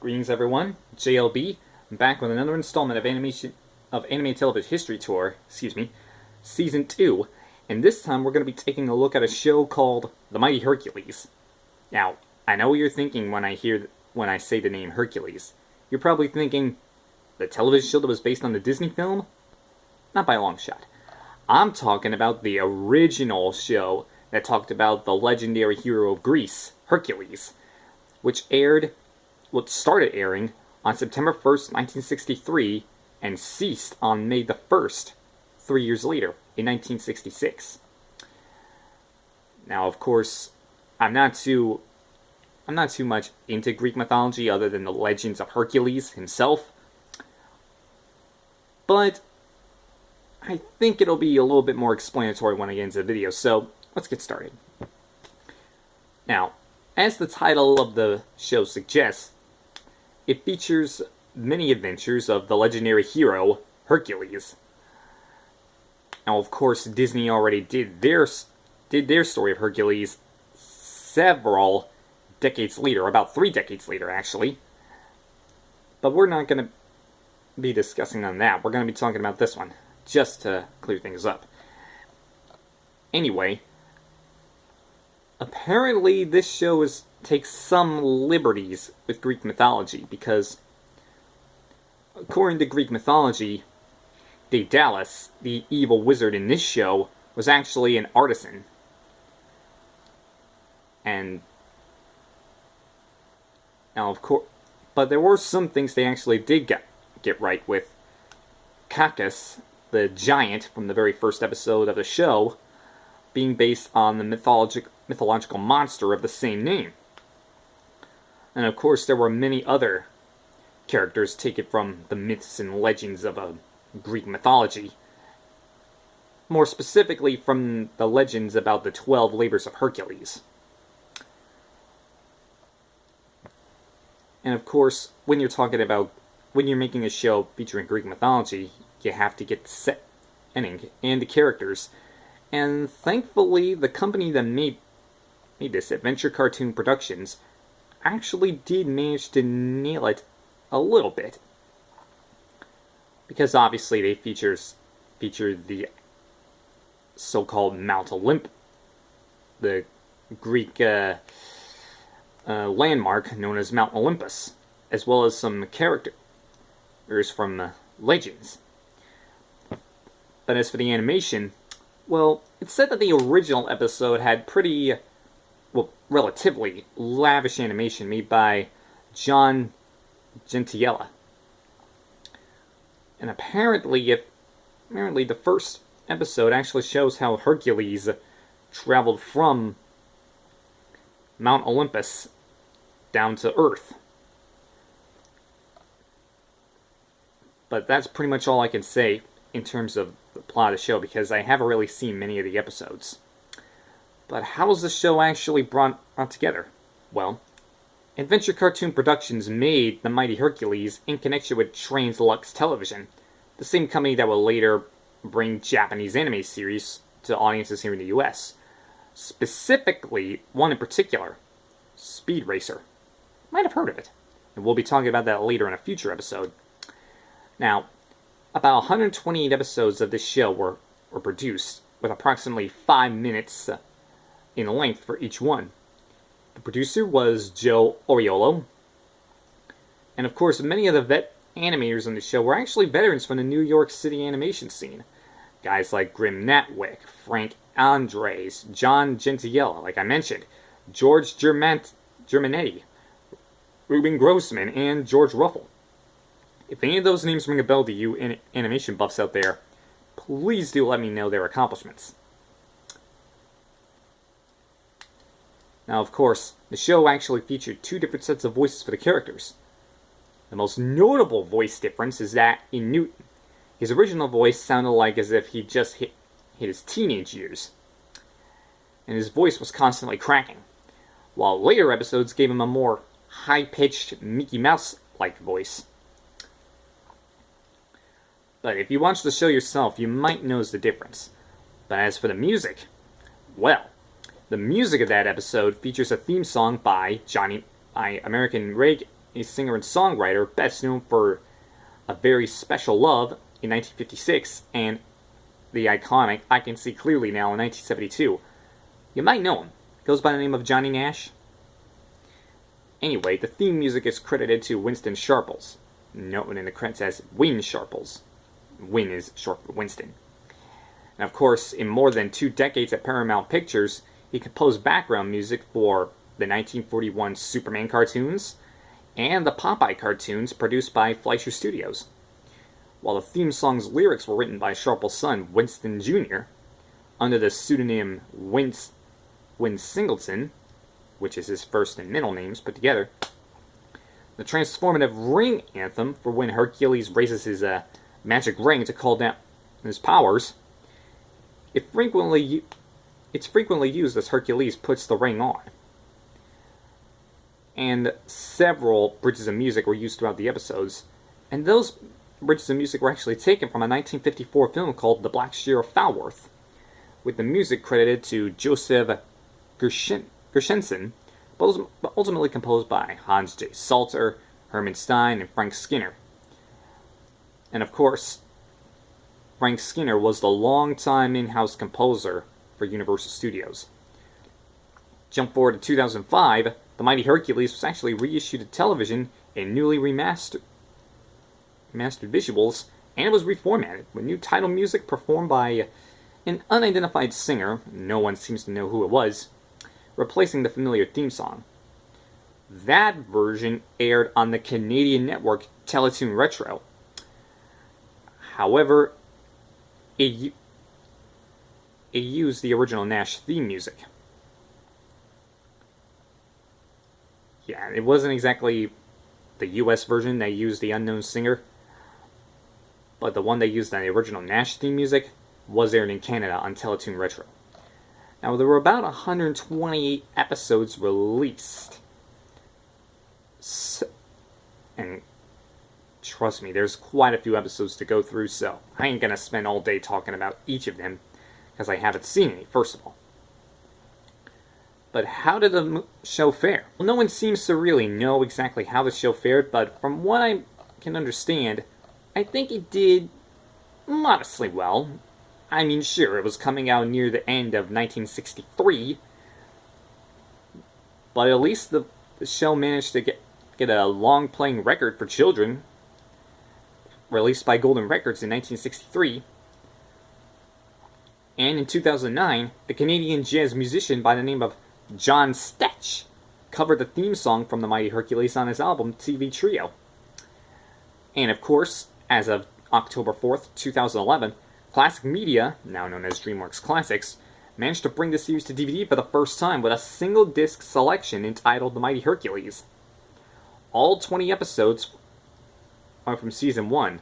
Greetings everyone, JLB. I'm back with another installment of Anime Television History Tour, Season 2, and this time we're going to be taking a look at a show called The Mighty Hercules. Now, I know what you're thinking when I say the name Hercules. You're probably thinking, the television show that was based on the Disney film? Not by a long shot. I'm talking about the original show that talked about the legendary hero of Greece, Hercules, which started airing on September 1st, 1963, and ceased on May the 1st, 3 years later, in 1966. Now, of course, I'm not too much into Greek mythology other than the legends of Hercules himself, but I think it'll be a little bit more explanatory when I get into the video, so let's get started. Now, as the title of the show suggests, it features many adventures of the legendary hero, Hercules. Now, of course, Disney already did their story of Hercules several decades later, about 3 decades later, actually. But we're not going to be discussing on that. We're going to be talking about this one, just to clear things up. Anyway, apparently this show takes some liberties with Greek mythology, because according to Greek mythology, Daedalus, the evil wizard in this show, was actually an artisan. And now, of course, but there were some things they actually did get right with. Cacus, the giant from the very first episode of the show, being based on the mythological monster of the same name. And of course, there were many other characters taken from the myths and legends of Greek mythology. More specifically, from the legends about the 12 labors of Hercules. And of course, when you're making a show featuring Greek mythology, you have to get the setting and the characters. And thankfully, the company that made this, Adventure Cartoon Productions, actually did manage to nail it a little bit. Because obviously they featured the so-called Mount Olympus, the Greek landmark known as Mount Olympus, as well as some characters from legends. But as for the animation, well, it's said that the original episode had relatively lavish animation made by John Gentiella. And apparently the first episode actually shows how Hercules traveled from Mount Olympus down to Earth. But that's pretty much all I can say in terms of the plot of the show, because I haven't really seen many of the episodes. But how is the show actually brought together? Well, Adventure Cartoon Productions made The Mighty Hercules in connection with Translux Television, the same company that will later bring Japanese anime series to audiences here in the US. Specifically, one in particular, Speed Racer. Might have heard of it, and we'll be talking about that later in a future episode. Now, about 128 episodes of this show were produced, with approximately 5 minutes in length for each one. The producer was Joe Oriolo, and of course many of the animators on the show were actually veterans from the New York City animation scene. Guys like Grim Natwick, Frank Andres, John Gentiella, like I mentioned, George Germanetti, Ruben Grossman, and George Ruffle. If any of those names ring a bell to you animation buffs out there, please do let me know their accomplishments. Now, of course, the show actually featured 2 different sets of voices for the characters. The most notable voice difference is that in Newton, his original voice sounded like as if he just hit his teenage years, and his voice was constantly cracking, while later episodes gave him a more high-pitched Mickey Mouse-like voice. But if you watch the show yourself, you might notice the difference. But as for the music, well, the music of that episode features a theme song by American reggae a singer and songwriter best known for A Very Special Love in 1956 and the iconic I Can See Clearly Now in 1972. You might know him. He goes by the name of Johnny Nash. Anyway, the theme music is credited to Winston Sharples, known in the credits as Win Sharples. Win is short for Winston. And of course, in more than 2 decades at Paramount Pictures, he composed background music for the 1941 Superman cartoons and the Popeye cartoons produced by Fleischer Studios. While the theme song's lyrics were written by Sharple's son, Winston Jr., under the pseudonym Win Singleton, which is his first and middle names put together, the transformative ring anthem for when Hercules raises his magic ring to call down his powers, it's frequently used as Hercules puts the ring on. And several bridges of music were used throughout the episodes, and those bridges of music were actually taken from a 1954 film called The Black Shear of Falworth, with the music credited to Joseph Gershenson, but ultimately composed by Hans J. Salter, Herman Stein, and Frank Skinner. And of course, Frank Skinner was the long-time in-house composer for Universal Studios. Jump forward to 2005, The Mighty Hercules was actually reissued to television in newly remastered visuals, and it was reformatted with new title music performed by an unidentified singer, no one seems to know who it was, replacing the familiar theme song. That version aired on the Canadian network Teletoon Retro. However, it used the original Nash theme music. Yeah, it wasn't exactly the US version that used the unknown singer, but the one they used on the original Nash theme music was aired in Canada on Teletoon Retro. Now, there were about 128 episodes released. And trust me, there's quite a few episodes to go through, so I ain't gonna spend all day talking about each of them, because I haven't seen any, first of all. But how did the show fare? Well, no one seems to really know exactly how the show fared, but from what I can understand, I think it did modestly well. I mean, sure, it was coming out near the end of 1963, but at least the show managed to get a long-playing record for children, released by Golden Records in 1963. And in 2009, the Canadian jazz musician by the name of John Stetch covered the theme song from The Mighty Hercules on his album TV Trio. And of course, as of October 4th, 2011, Classic Media, now known as DreamWorks Classics, managed to bring the series to DVD for the first time with a single disc selection entitled The Mighty Hercules. All 20 episodes are from Season 1.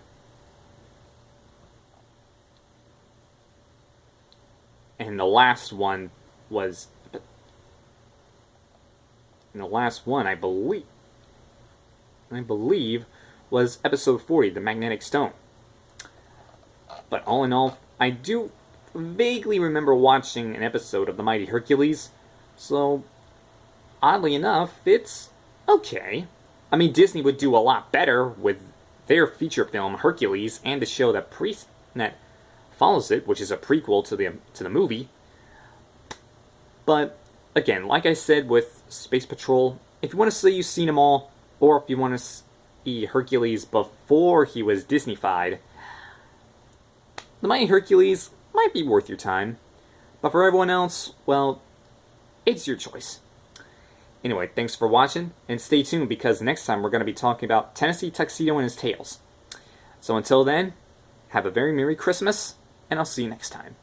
And the last one, I believe, was episode 40, The Magnetic Stone. But all in all, I do vaguely remember watching an episode of The Mighty Hercules, so oddly enough, it's okay. I mean, Disney would do a lot better with their feature film Hercules and the show that follows it, which is a prequel to the movie. But again, like I said with Space Patrol, if you want to say you've seen them all, or if you want to see Hercules before he was Disney-fied, The Mighty Hercules might be worth your time. But for everyone else, well, it's your choice. Anyway, thanks for watching, and stay tuned because next time we're going to be talking about Tennessee Tuxedo and his tales. So until then, have a very Merry Christmas, and I'll see you next time.